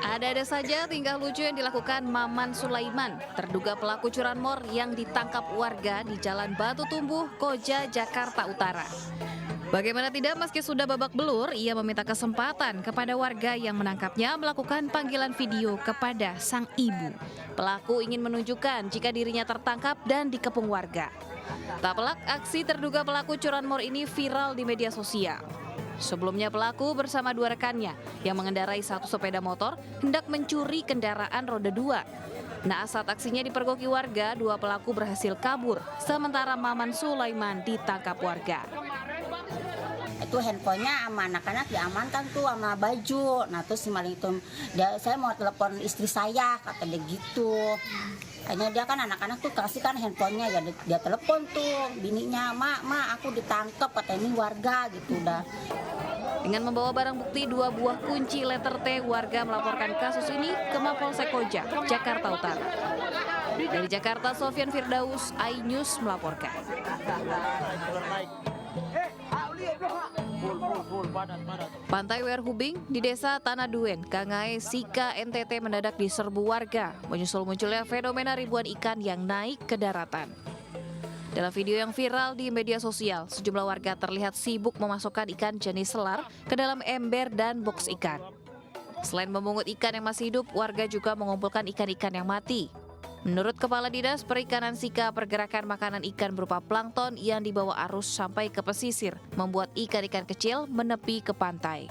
Ada-ada saja tingkah lucu yang dilakukan Maman Sulaiman, terduga pelaku curanmor yang ditangkap warga di Jalan Batu Tumbuh, Koja, Jakarta Utara. Bagaimana tidak, meski sudah babak belur, ia meminta kesempatan kepada warga yang menangkapnya melakukan panggilan video kepada sang ibu. Pelaku ingin menunjukkan jika dirinya tertangkap dan dikepung warga. Tak pelak, aksi terduga pelaku curanmor ini viral di media sosial. Sebelumnya pelaku bersama dua rekannya yang mengendarai satu sepeda motor hendak mencuri kendaraan roda 2. Naas saat aksinya dipergoki warga, dua pelaku berhasil kabur, sementara Maman Sulaiman ditangkap warga. Itu handphonenya sama anak-anak diamankan tuh sama baju. Nah terus si maling itu, saya mau telepon istri saya, kata dia gitu. Akhirnya dia kan anak-anak tuh kasih kan handphonenya, ya dia telepon tuh bininya, mak aku ditangkap, kata ini warga gitu udah. Dengan membawa barang bukti 2 buah kunci letter T, warga melaporkan kasus ini ke Mapolsek Koja, Jakarta Utara. Dari Jakarta, Sofyan Firdaus, iNews melaporkan. Pantai Werhubing di Desa Tanah Duen, Kangae, Sika, NTT mendadak diserbu warga, menyusul munculnya fenomena ribuan ikan yang naik ke daratan. Dalam video yang viral di media sosial, sejumlah warga terlihat sibuk memasukkan ikan jenis selar ke dalam ember dan boks ikan. Selain memungut ikan yang masih hidup, warga juga mengumpulkan ikan-ikan yang mati. Menurut Kepala Dinas Perikanan Sika, pergerakan makanan ikan berupa plankton yang dibawa arus sampai ke pesisir membuat ikan-ikan kecil menepi ke pantai.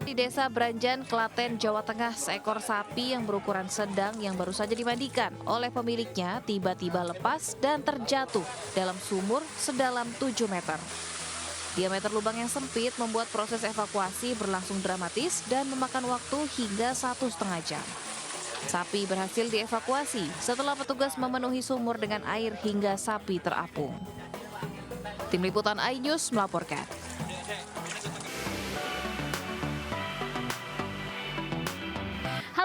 Di Desa Branjan, Klaten, Jawa Tengah, seekor sapi yang berukuran sedang yang baru saja dimandikan oleh pemiliknya tiba-tiba lepas dan terjatuh dalam sumur sedalam 7 meter. Diameter lubang yang sempit membuat proses evakuasi berlangsung dramatis dan memakan waktu hingga 1,5 jam. Sapi berhasil dievakuasi setelah petugas memenuhi sumur dengan air hingga sapi terapung. Tim Liputan iNews melaporkan.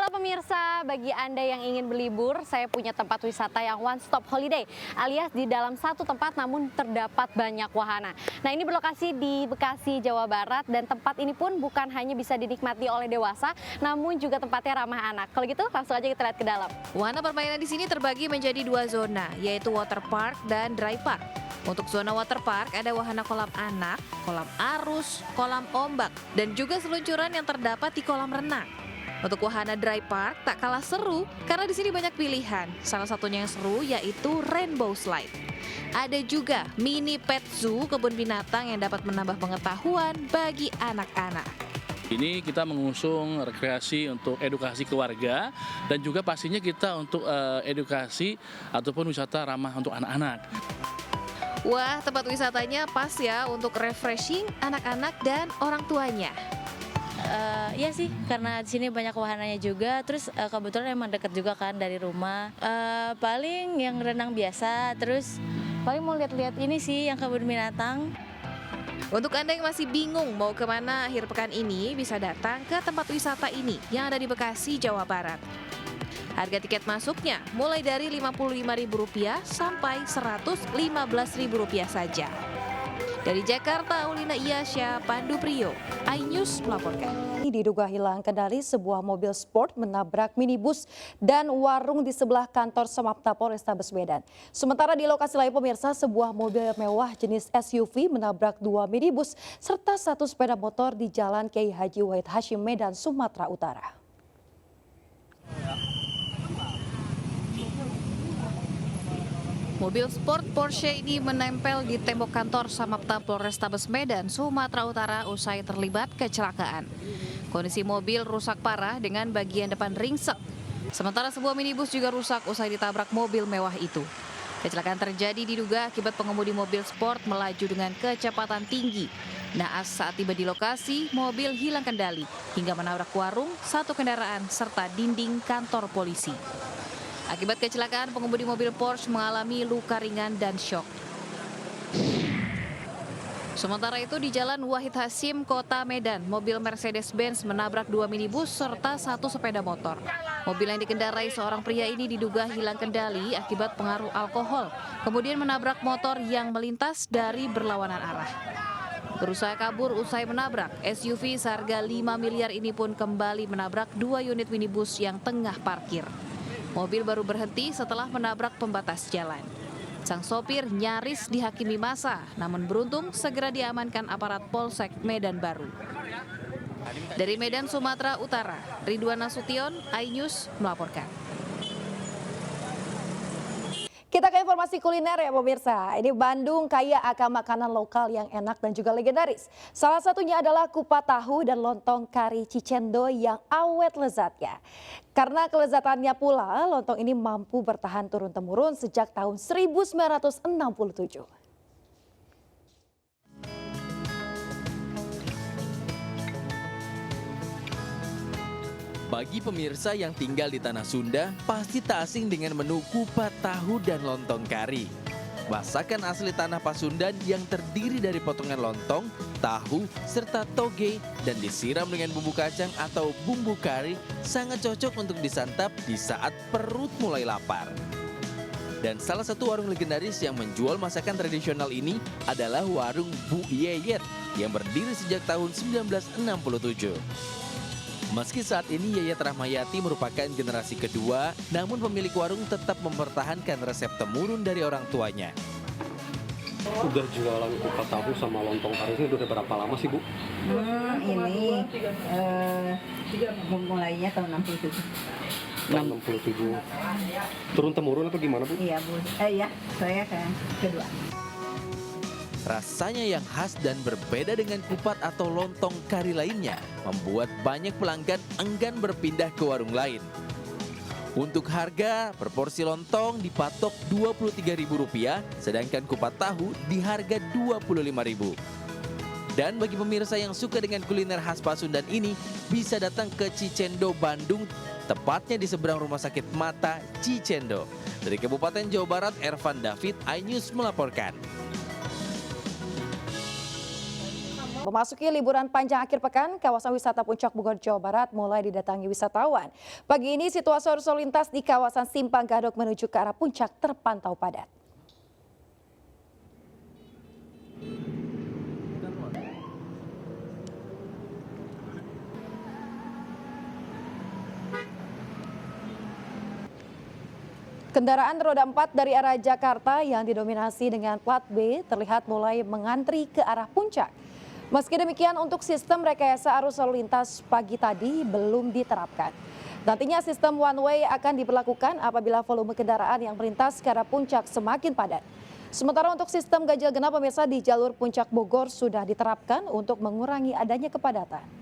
Pemirsa, bagi Anda yang ingin berlibur, saya punya tempat wisata yang one stop holiday, alias di dalam satu tempat namun terdapat banyak wahana. Nah, ini berlokasi di Bekasi, Jawa Barat, dan tempat ini pun bukan hanya bisa dinikmati oleh dewasa, namun juga tempatnya ramah anak. Kalau gitu, langsung aja kita lihat ke dalam. Wahana permainan di sini terbagi menjadi 2 zona, yaitu water park dan dry park. Untuk zona water park ada wahana kolam anak, kolam arus, kolam ombak, dan juga seluncuran yang terdapat di kolam renang. Untuk wahana dry park tak kalah seru karena di sini banyak pilihan. Salah satunya yang seru yaitu rainbow slide. Ada juga mini pet zoo, kebun binatang yang dapat menambah pengetahuan bagi anak-anak. Ini kita mengusung rekreasi untuk edukasi keluarga dan juga pastinya kita untuk edukasi ataupun wisata ramah untuk anak-anak. Wah, tempat wisatanya pas ya untuk refreshing anak-anak dan orang tuanya. Iya sih, karena di sini banyak wahananya juga. Terus kebetulan emang deket juga kan dari rumah. Paling yang renang biasa. Terus paling mau lihat-lihat ini sih yang kebun binatang. Untuk Anda yang masih bingung mau kemana akhir pekan ini, bisa datang ke tempat wisata ini yang ada di Bekasi, Jawa Barat. Harga tiket masuknya mulai dari Rp55.000 sampai Rp115.000 saja. Dari Jakarta, Aulina Iyasya, Pandu Priyo, iNews melaporkan. Diduga hilang kendali, sebuah mobil sport menabrak minibus dan warung di sebelah kantor Samapta Polrestabes Medan. Sementara di lokasi lain pemirsa, sebuah mobil mewah jenis SUV menabrak 2 minibus serta 1 sepeda motor di Jalan Kiai Haji Wahid Hasyim, Medan, Sumatera Utara. Mobil sport Porsche ini menempel di tembok kantor Samapta Polrestabes Medan, Sumatera Utara usai terlibat kecelakaan. Kondisi mobil rusak parah dengan bagian depan ringsek. Sementara sebuah minibus juga rusak usai ditabrak mobil mewah itu. Kecelakaan terjadi diduga akibat pengemudi mobil sport melaju dengan kecepatan tinggi. Naas saat tiba di lokasi, mobil hilang kendali hingga menabrak warung, 1 kendaraan, serta dinding kantor polisi. Akibat kecelakaan, pengemudi mobil Porsche mengalami luka ringan dan syok. Sementara itu di Jalan Wahid Hasyim, Kota Medan, mobil Mercedes-Benz menabrak 2 minibus serta 1 sepeda motor. Mobil yang dikendarai seorang pria ini diduga hilang kendali akibat pengaruh alkohol, kemudian menabrak motor yang melintas dari berlawanan arah. Berusaha kabur usai menabrak, SUV seharga 5 miliar ini pun kembali menabrak 2 unit minibus yang tengah parkir. Mobil baru berhenti setelah menabrak pembatas jalan. Sang sopir nyaris dihakimi massa, namun beruntung segera diamankan aparat Polsek Medan Baru. Dari Medan, Sumatera Utara, Ridwan Nasution, iNews melaporkan. Kita ke informasi kuliner ya pemirsa. Ini Bandung kaya akan makanan lokal yang enak dan juga legendaris. Salah satunya adalah kupat tahu dan lontong kari Cicendo yang awet lezatnya. Karena kelezatannya pula, lontong ini mampu bertahan turun-temurun sejak tahun 1967. Bagi pemirsa yang tinggal di tanah Sunda, pasti tak asing dengan menu kupat tahu dan lontong kari. Masakan asli tanah Pasundan yang terdiri dari potongan lontong, tahu, serta toge dan disiram dengan bumbu kacang atau bumbu kari sangat cocok untuk disantap di saat perut mulai lapar. Dan salah satu warung legendaris yang menjual masakan tradisional ini adalah warung Bu Yeyet yang berdiri sejak tahun 1967. Meski saat ini Yayat Rahmayati merupakan generasi kedua, namun pemilik warung tetap mempertahankan resep temurun dari orang tuanya. Udah jualan kupat tahu sama lontong kari ini udah berapa lama sih, Bu? Ini mulainya tahun 67. Tahun 67. Turun-temurun atau gimana, Bu? Iya, Bu. Iya, saya kan kedua. Rasanya yang khas dan berbeda dengan kupat atau lontong kari lainnya membuat banyak pelanggan enggan berpindah ke warung lain. Untuk harga, proporsi lontong dipatok Rp23.000, sedangkan kupat tahu di harga Rp25.000. Dan bagi pemirsa yang suka dengan kuliner khas Pasundan ini, bisa datang ke Cicendo, Bandung, tepatnya di seberang Rumah Sakit Mata Cicendo. Dari Kabupaten Jawa Barat, Ervan David, iNews melaporkan. Memasuki liburan panjang akhir pekan, kawasan wisata Puncak Bogor, Jawa Barat mulai didatangi wisatawan. Pagi ini situasi arus lalu lintas di kawasan Simpang Gadok menuju ke arah puncak terpantau padat. Kendaraan roda 4 dari arah Jakarta yang didominasi dengan plat B terlihat mulai mengantri ke arah puncak. Meski demikian, untuk sistem rekayasa arus lalu lintas pagi tadi belum diterapkan. Nantinya sistem one way akan diberlakukan apabila volume kendaraan yang melintas ke arah puncak semakin padat. Sementara untuk sistem ganjil genap pemirsa di jalur puncak Bogor sudah diterapkan untuk mengurangi adanya kepadatan.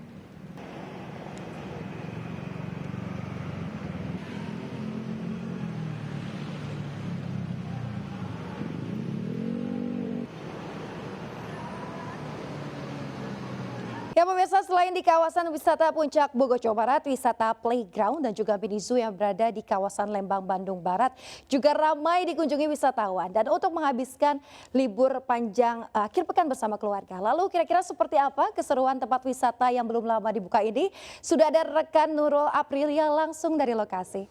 Ya pemirsa, selain di kawasan wisata Puncak Bogor, Jawa Barat, wisata playground dan juga mini zoo yang berada di kawasan Lembang, Bandung Barat juga ramai dikunjungi wisatawan. Dan untuk menghabiskan libur panjang akhir pekan bersama keluarga. Lalu kira-kira seperti apa keseruan tempat wisata yang belum lama dibuka ini? Sudah ada rekan Nurul Aprilia langsung dari lokasi.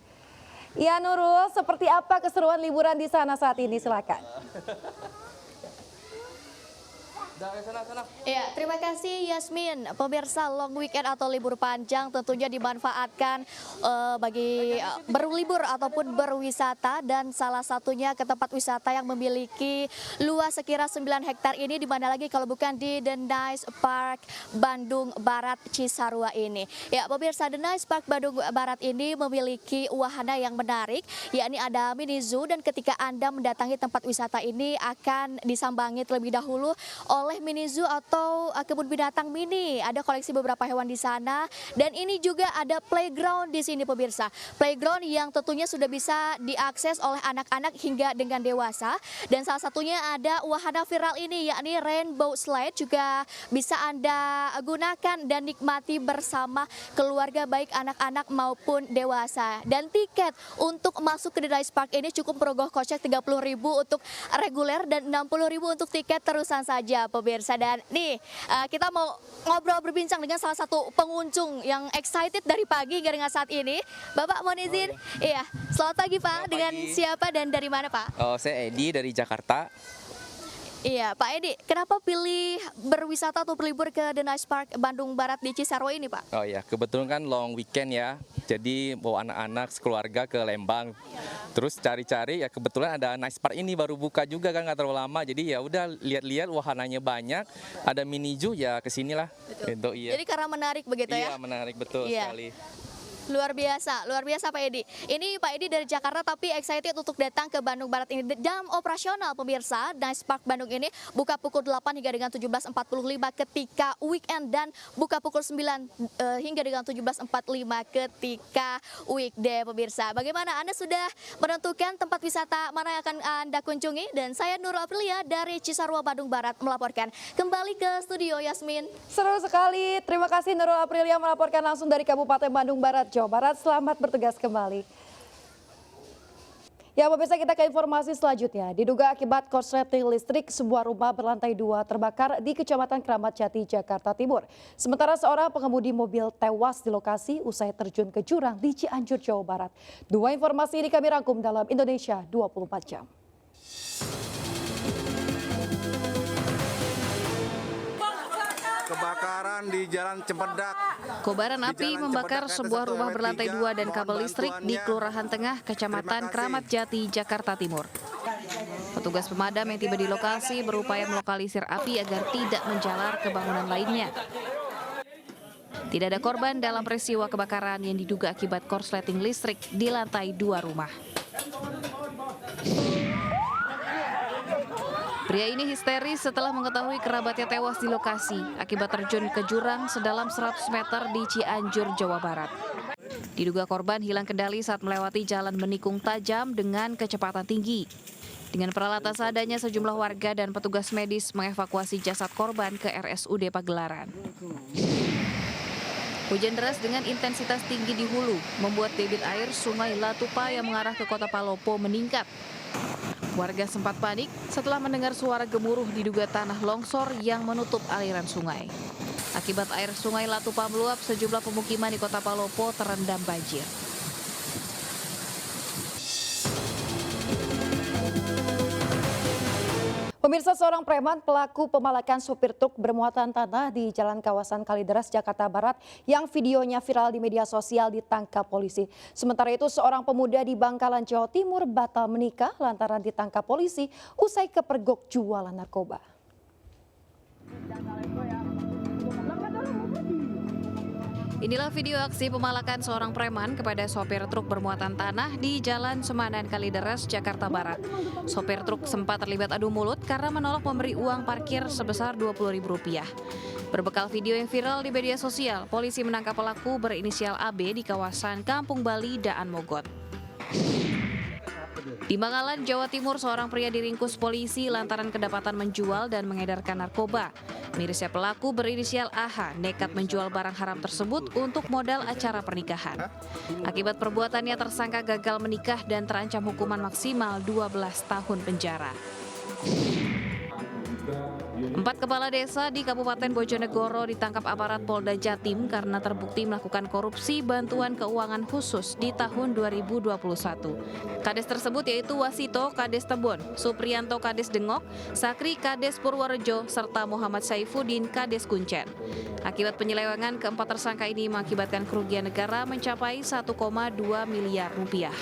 Ya Nurul, seperti apa keseruan liburan di sana saat ini? Silakan. Ya, terima kasih Yasmin. Pemirsa, long weekend atau libur panjang tentunya dimanfaatkan bagi berlibur ataupun berwisata, dan salah satunya ke tempat wisata yang memiliki luas sekira 9 hektar ini, di mana lagi kalau bukan di The Nice Park Bandung Barat Cisarua ini. Ya, pemirsa, The Nice Park Bandung Barat ini memiliki wahana yang menarik, yakni ada mini zoo, dan ketika Anda mendatangi tempat wisata ini akan disambangi terlebih dahulu oleh mini zoo atau kebun binatang mini. Ada koleksi beberapa hewan di sana, dan ini juga ada playground di sini pemirsa. Playground yang tentunya sudah bisa diakses oleh anak-anak hingga dengan dewasa, dan salah satunya ada wahana viral ini yakni Rainbow Slide, juga bisa Anda gunakan dan nikmati bersama keluarga baik anak-anak maupun dewasa. Dan tiket untuk masuk ke The Nice Park ini cukup merogoh kocek Rp30.000 untuk reguler dan Rp60.000 untuk tiket terusan saja pemirsa. Dan nih kita mau ngobrol berbincang dengan salah satu pengunjung yang excited dari pagi hingga dengan saat ini. Bapak mohon izin. Iya, selamat pagi Pak. Dengan siapa dan dari mana Pak? Saya Edi dari Jakarta. Iya, Pak Edi, kenapa pilih berwisata atau berlibur ke The Nice Park Bandung Barat di Cisarua ini, Pak? Oh ya, kebetulan kan long weekend ya, jadi bawa anak-anak sekeluarga ke Lembang. Terus cari-cari ya kebetulan ada Nice Park ini baru buka juga kan nggak terlalu lama, jadi ya udah lihat-lihat wahananya banyak, ada mini zoo ya kesinilah. Itu iya. Jadi karena menarik begitu ya? Iya menarik betul Iya. sekali. Luar biasa Pak Edi. Ini Pak Edi dari Jakarta tapi excited untuk datang ke Bandung Barat ini. Jam operasional pemirsa, Nice Park Bandung ini buka pukul 8 hingga dengan 17.45 ketika weekend dan buka pukul 9 hingga dengan 17.45 ketika weekday pemirsa. Bagaimana Anda sudah menentukan tempat wisata mana yang akan Anda kunjungi? Dan saya Nurul Aprilia dari Cisarua Bandung Barat melaporkan. Kembali ke studio Yasmin. Seru sekali. Terima kasih Nurul Aprilia melaporkan langsung dari Kabupaten Bandung Barat, Jawa Barat. Selamat bertugas kembali. Ya pemirsa, kita ke informasi selanjutnya. Diduga akibat korsleting listrik, sebuah rumah berlantai 2 terbakar di Kecamatan Kramat Jati, Jakarta Timur. Sementara seorang pengemudi mobil tewas di lokasi usai terjun ke jurang di Cianjur, Jawa Barat. Dua informasi ini kami rangkum dalam Indonesia 24 jam. Kebakaran di Jalan Cempedak. Kobaran api membakar sebuah rumah berlantai 2 dan kabel listrik di Kelurahan Tengah, Kecamatan Kramat Jati, Jakarta Timur. Petugas pemadam yang tiba di lokasi berupaya melokalisir api agar tidak menjalar ke bangunan lainnya. Tidak ada korban dalam peristiwa kebakaran yang diduga akibat korsleting listrik di lantai 2 rumah. Pria ini histeris setelah mengetahui kerabatnya tewas di lokasi akibat terjun ke jurang sedalam 100 meter di Cianjur, Jawa Barat. Diduga korban hilang kendali saat melewati jalan menikung tajam dengan kecepatan tinggi. Dengan peralatan seadanya, sejumlah warga dan petugas medis mengevakuasi jasad korban ke RSUD Pagelaran. Hujan deras dengan intensitas tinggi di hulu membuat debit air Sungai Latupa yang mengarah ke Kota Palopo meningkat. Warga sempat panik setelah mendengar suara gemuruh diduga tanah longsor yang menutup aliran sungai. Akibat air Sungai Latupa meluap, sejumlah pemukiman di Kota Palopo terendam banjir. Pemirsa, seorang preman pelaku pemalakan sopir truk bermuatan tanah di Jalan Kawasan Kalideres, Jakarta Barat yang videonya viral di media sosial ditangkap polisi. Sementara itu, seorang pemuda di Bangkalan, Jawa Timur batal menikah lantaran ditangkap polisi usai kepergok jualan narkoba. Inilah video aksi pemalakan seorang preman kepada sopir truk bermuatan tanah di Jalan Semanan Kalideres, Jakarta Barat. Sopir truk sempat terlibat adu mulut karena menolak memberi uang parkir sebesar Rp20.000. Berbekal video yang viral di media sosial, polisi menangkap pelaku berinisial AB di kawasan Kampung Bali, Daan Mogot. Di Bangkalan, Jawa Timur, seorang pria diringkus polisi lantaran kedapatan menjual dan mengedarkan narkoba. Mirisnya pelaku berinisial AH nekat menjual barang haram tersebut untuk modal acara pernikahan. Akibat perbuatannya, tersangka gagal menikah dan terancam hukuman maksimal 12 tahun penjara. 4 kepala desa di Kabupaten Bojonegoro ditangkap aparat Polda Jatim karena terbukti melakukan korupsi bantuan keuangan khusus di tahun 2021. Kades tersebut yaitu Wasito Kades Tebon, Supriyanto Kades Dengok, Sakri Kades Purworejo, serta Muhammad Saifuddin Kades Kuncen. Akibat penyelewengan, keempat tersangka ini mengakibatkan kerugian negara mencapai 1,2 miliar rupiah.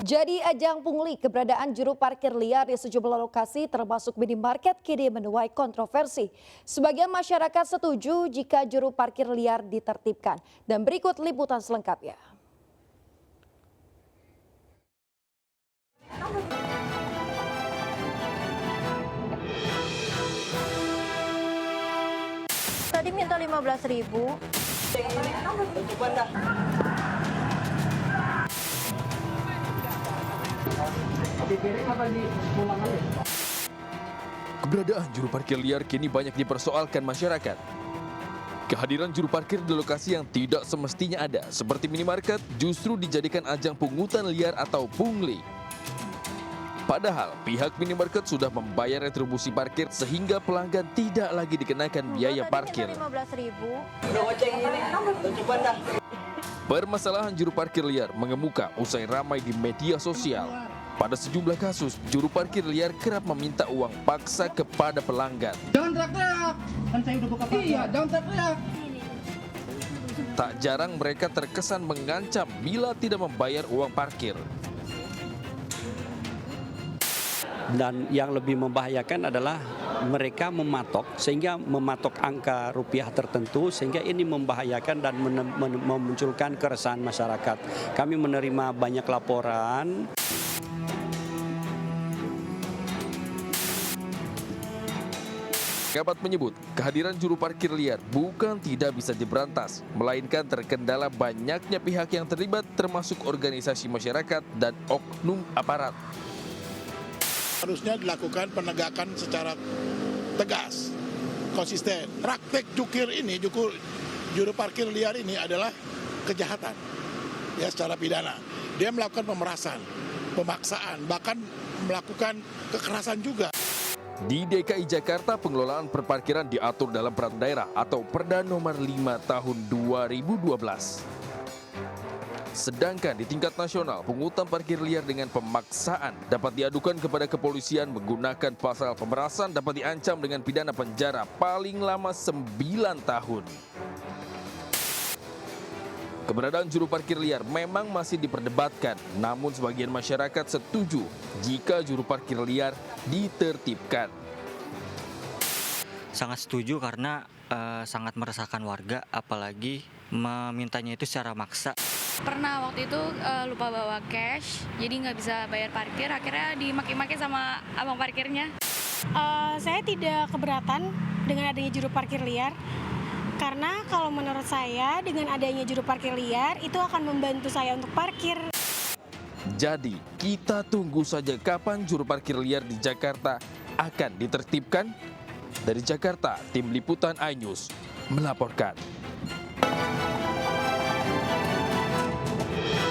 Jadi ajang pungli keberadaan juru parkir liar di sejumlah lokasi termasuk minimarket kini menuai kontroversi. Sebagian masyarakat setuju jika juru parkir liar ditertibkan. Dan berikut liputan selengkapnya. Tadi minta 15.000. Keberadaan juru parkir liar kini banyak dipersoalkan masyarakat. Kehadiran juru parkir di lokasi yang tidak semestinya ada, seperti minimarket, justru dijadikan ajang pungutan liar atau pungli. Padahal pihak minimarket sudah membayar retribusi parkir sehingga pelanggan tidak lagi dikenakan biaya parkir. Permasalahan juru parkir liar mengemuka usai ramai di media sosial. Pada sejumlah kasus, juru parkir liar kerap meminta uang paksa kepada pelanggan. Jangan teriak-teriak, kan saya udah buka paksa. Iya, jangan teriak-teriak. Tak jarang mereka terkesan mengancam bila tidak membayar uang parkir. Dan yang lebih membahayakan adalah mereka mematok, sehingga mematok angka rupiah tertentu, sehingga ini membahayakan dan memunculkan keresahan masyarakat. Kami menerima banyak laporan. Pengamat menyebut, kehadiran juru parkir liar bukan tidak bisa diberantas, melainkan terkendala banyaknya pihak yang terlibat termasuk organisasi masyarakat dan oknum aparat. Harusnya dilakukan penegakan secara tegas, konsisten. Praktek jukir ini, juru parkir liar ini adalah kejahatan ya secara pidana. Dia melakukan pemerasan, pemaksaan, bahkan melakukan kekerasan juga. Di DKI Jakarta, pengelolaan perparkiran diatur dalam Peraturan Daerah atau Perda Nomor 5 Tahun 2012. Sedangkan di tingkat nasional, pungutan parkir liar dengan pemaksaan dapat diadukan kepada kepolisian menggunakan pasal pemerasan dapat diancam dengan pidana penjara paling lama 9 tahun. Keberadaan juru parkir liar memang masih diperdebatkan, namun sebagian masyarakat setuju jika juru parkir liar ditertibkan. Sangat setuju karena sangat meresahkan warga, apalagi memintanya itu secara maksa. Pernah waktu itu lupa bawa cash, jadi nggak bisa bayar parkir, akhirnya dimaki-maki sama abang parkirnya. Saya tidak keberatan dengan adanya juru parkir liar, karena kalau menurut saya dengan adanya juru parkir liar itu akan membantu saya untuk parkir. Jadi, kita tunggu saja kapan juru parkir liar di Jakarta akan ditertibkan. Dari Jakarta, Tim Liputan iNews melaporkan.